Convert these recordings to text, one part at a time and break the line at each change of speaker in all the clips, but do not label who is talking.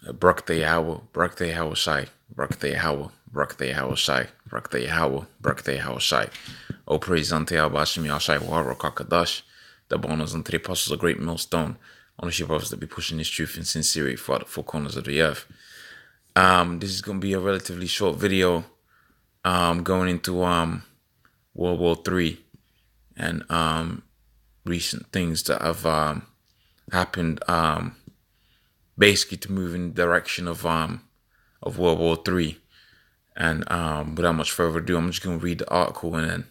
Brakte Yahweh, Brakte Yahweh Shai, Brakte Yahweh, Brakte Yahweh Shai, Brakte Yahweh, Brakte Yahweh Shai. All praise unto Yahweh Hashem Yahshai Wahara Kakadash. The bonus unto the apostles of Great Millstone. Ownership of us that be pushing this truth in sincerity throughout the four corners of the earth. This is gonna be a relatively short video. Going into World War III and recent things that have happened. Basically to move in the direction of World War III. And without much further ado, I'm just going to read the article and then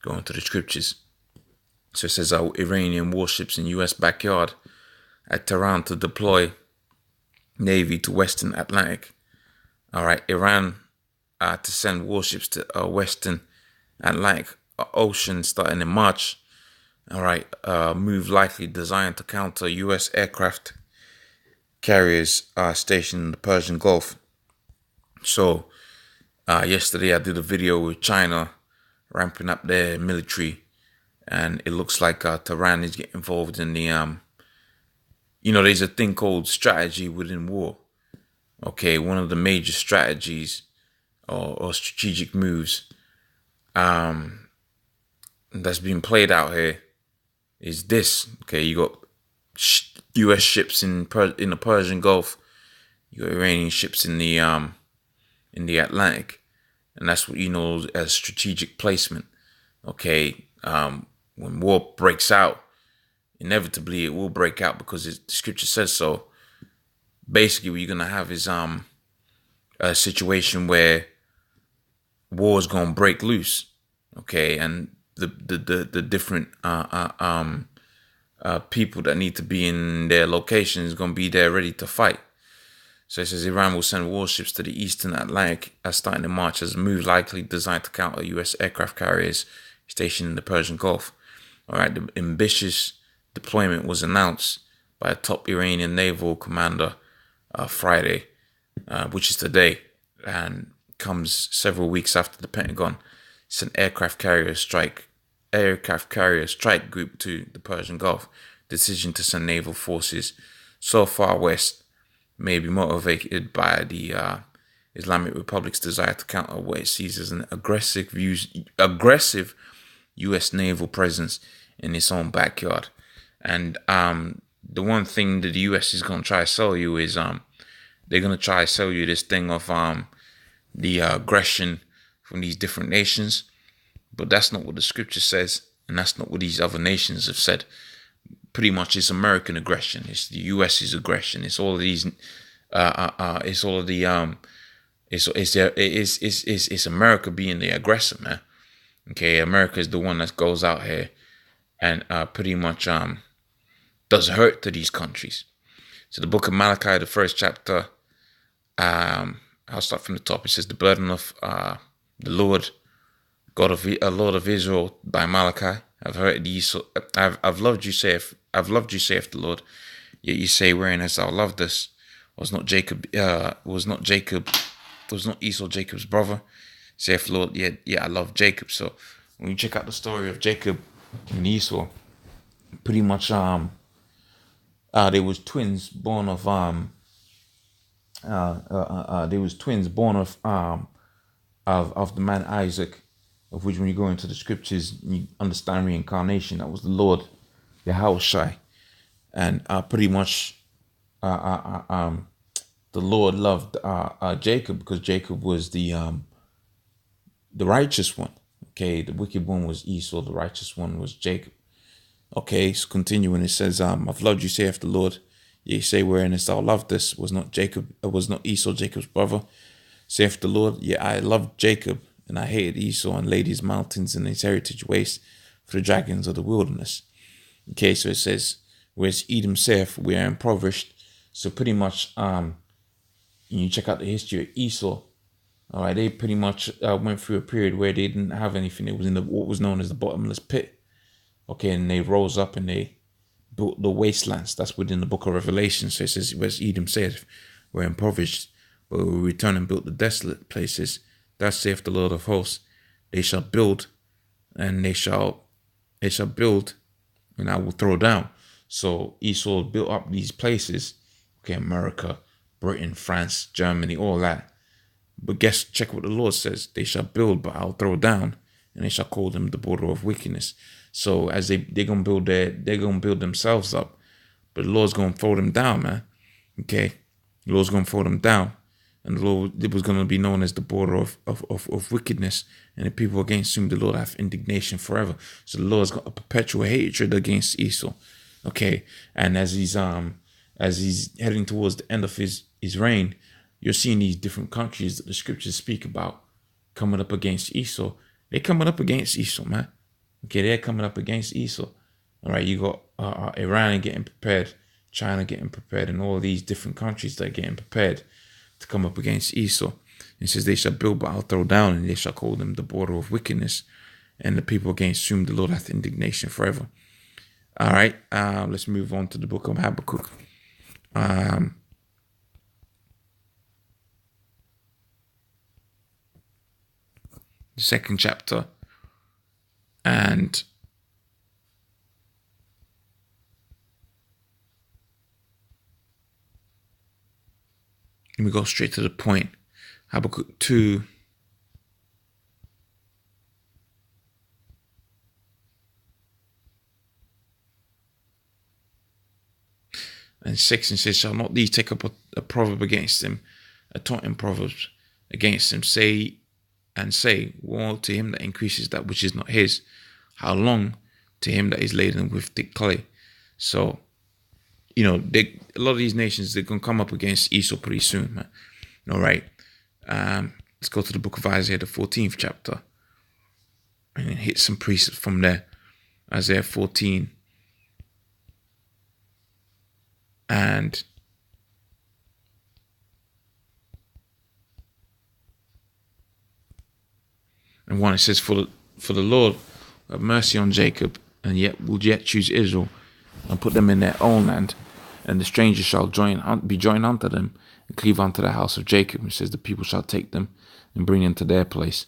go into the scriptures. So it says, Iranian warships in U.S. backyard at Tehran to deploy Navy to Western Atlantic. All right, Iran to send warships to Western Atlantic Ocean starting in March. All right, move likely designed to counter U.S. aircraft carriers stationed in the Persian Gulf. So yesterday I did a video with China ramping up their military, and it looks like Tehran is getting involved in the there's a thing called strategy within war. Okay, one of the major strategies or strategic moves that's being played out here is this. Okay, you got U.S. ships in the Persian Gulf. You got Iranian ships in the Atlantic, and that's what you know as strategic placement. Okay, when war breaks out, inevitably it will break out because the scripture says so. Basically, what you're gonna have is a situation where war is gonna break loose. Okay, and the different people that need to be in their locations is going to be there ready to fight. So it says Iran will send warships to the Eastern Atlantic starting in March as a move likely designed to counter U.S. aircraft carriers stationed in the Persian Gulf. All right, the ambitious deployment was announced by a top Iranian naval commander Friday, which is today, and comes several weeks after the Pentagon sent aircraft carrier strike group to the Persian Gulf. Decision to send naval forces so far west may be motivated by the Islamic Republic's desire to counter what it sees as an aggressive U.S. naval presence in its own backyard. And the one thing that the U.S. is going to try to sell you is they're going to try to sell you this thing of the aggression from these different nations. But that's not what the scripture says, and that's not what these other nations have said. Pretty much, it's American aggression. It's the U.S.'s aggression. It's all of these. It's all of the. It's America being the aggressor, man. Okay, America is the one that goes out here and pretty much does hurt to these countries. So the book of Malachi, the first chapter. I'll start from the top. It says the burden of the Lord. God of Lord of Israel by Malachi. I've heard these. I've loved you, saith the Lord. Yet you say, wherein hast thou loved us? Was not Esau Jacob's brother? Saith the Lord, yeah, I love Jacob. So when you check out the story of Jacob and Esau, pretty much there was twins born of the man Isaac, of which when you go into the scriptures, you understand reincarnation. That was the Lord, Yahushai. And pretty much the Lord loved Jacob because Jacob was the righteous one. Okay, the wicked one was Esau, the righteous one was Jacob. Okay, so continuing, it says, I've loved you, saith the Lord. Ye say, wherein hast thou loved us? Was not Esau Jacob's brother? Saith the Lord, yeah, I loved Jacob, and I hated Esau, and laid his mountains and his heritage waste for the dragons of the wilderness. Okay, so it says, whereas Edom saith, we are impoverished. So pretty much, you check out the history of Esau. All right, they pretty much went through a period where they didn't have anything. It was in what was known as the bottomless pit. Okay, and they rose up and they built the wastelands. That's within the book of Revelation. So it says, whereas Edom saith, we're impoverished, but we will return and build the desolate places. Thus saith the Lord of hosts, they shall build, and they shall build, and I will throw down. So Esau built up these places, okay, America, Britain, France, Germany, all that. But check what the Lord says. They shall build, but I'll throw down, and they shall call them the border of wickedness. So as they're gonna build themselves up, but the Lord's gonna throw them down, man. Okay, the Lord's gonna throw them down, and the Lord, it was gonna be known as the border of wickedness, and the people against whom the Lord have indignation forever. So the Lord's got a perpetual hatred against Esau. Okay, and as he's heading towards the end of his reign, you're seeing these different countries that the scriptures speak about coming up against Esau. They're coming up against Esau, man. Okay, they're coming up against Esau. All right, you got Iran getting prepared, China getting prepared, and all these different countries that are getting prepared to come up against Esau. It says, they shall build, but I'll throw down, and they shall call them the border of wickedness, and the people against whom the Lord hath indignation forever. All right, let's move on to the book of Habakkuk. The second chapter, and we go straight to the point. Habakkuk 2. And 6, and says, shall not these take up a proverb against him, a taunting proverb against him, say, woe to him that increases that which is not his, how long to him that is laden with thick clay. So, you know, a lot of these nations, they're going to come up against Esau pretty soon, man. All right. Let's go to the book of Isaiah, the 14th chapter, and hit some precepts from there. Isaiah 14. And one, it says, for the Lord have mercy on Jacob, and will choose Israel, and put them in their own land, and the stranger shall be joined unto them, and cleave unto the house of Jacob. It says, the people shall take them and bring them to their place,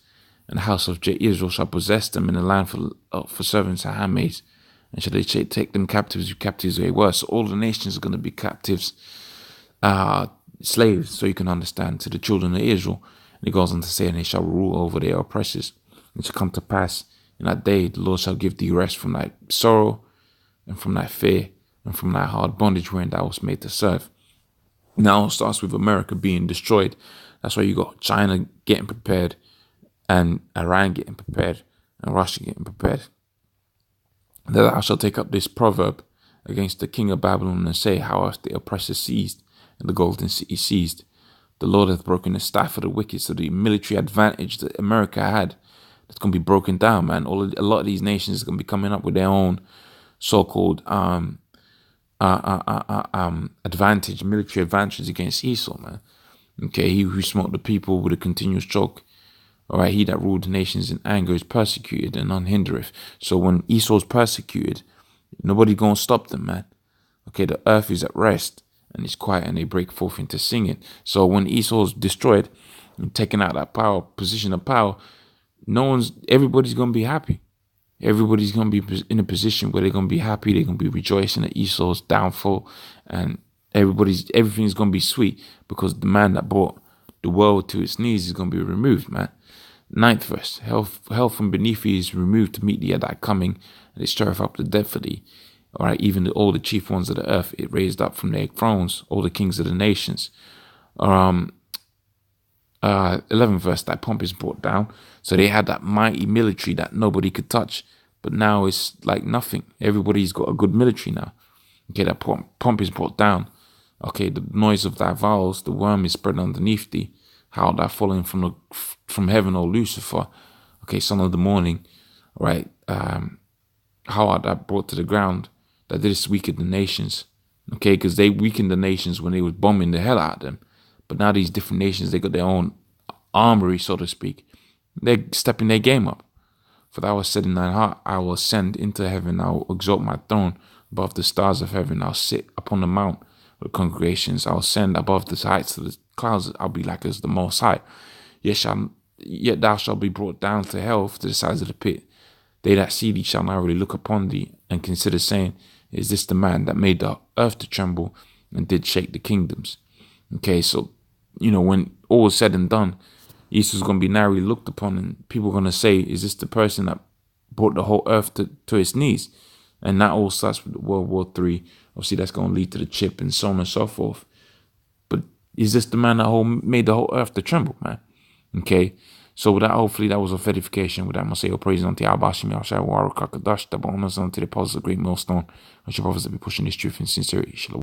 and the house of Israel shall possess them in the land for servants and handmaids, and shall they take them captives they were. So all the nations are going to be captives, slaves, so you can understand, to the children of Israel. And it goes on to say, and they shall rule over their oppressors. It shall come to pass in that day, the Lord shall give thee rest from thy sorrow, and from thy fear, and from thy hard bondage wherein thou wast made to serve. Now it starts with America being destroyed. That's why you got China getting prepared, and Iran getting prepared, and Russia getting prepared. That thou shalt take up this proverb against the king of Babylon, and say, how hath the oppressor seized, and the golden city seized? The Lord hath broken the staff of the wicked. So the military advantage that America had, that's going to be broken down, man. A lot of these nations are going to be coming up with their own so-called military advantage against Esau, man. Okay, he who smote the people with a continuous choke. All right, he that ruled the nations in anger is persecuted and unhindereth. So when Esau's persecuted, nobody gonna stop them, man. Okay, the earth is at rest and it's quiet, and they break forth into singing. So when Esau's destroyed and taken out that position of power, everybody's gonna be happy. Everybody's gonna be in a position where they're gonna be happy. They're gonna be rejoicing at Esau's downfall, and everything's gonna be sweet, because the man that brought the world to its knees is gonna be removed, man. 9th verse, hell from beneath thee is removed to meet thee at thy coming, and it stirreth up the dead for thee. All right, even all the chief ones of the earth, it raised up from their thrones, all the kings of the nations. 11th verse, thy pomp is brought down. So they had that mighty military that nobody could touch, but now it's like nothing. Everybody's got a good military now. Okay, that pomp is brought down. Okay, the noise of thy vows, the worm is spread underneath thee. How art thou fallen from heaven, O Lucifer? Okay, son of the morning. All right, how art thou brought to the ground, that didst weaken the nations? Okay, because they weakened the nations when they was bombing the hell out of them. But now these different nations, they got their own armory, so to speak. They're stepping their game up. For thou hast said in thine heart, I will ascend into heaven, I will exalt my throne above the stars of heaven, I'll sit upon the mount of the congregations, I'll ascend above the heights of the clouds, I'll be like as the Most High. Yet thou shalt be brought down to hell, to the sides of the pit. They that see thee shall narrowly look upon thee, and consider, saying, is this the man that made the earth to tremble, and did shake the kingdoms? Okay, so, when all is said and done, Jesus is going to be narrowly looked upon, and people are going to say, is this the person that brought the whole earth to its knees? And that all starts with World War III. Obviously, that's going to lead to the chip and so on and so forth. But is this the man that made the whole earth to tremble, man? Okay, so with that, hopefully that was a edification. With that, I'm going to say, oh, praise unto Yahbashim Yahshai Waru Kakadash, the bonus unto the apostles of Great Millstone. I should brothers that be pushing this truth in sincerity. Shalom.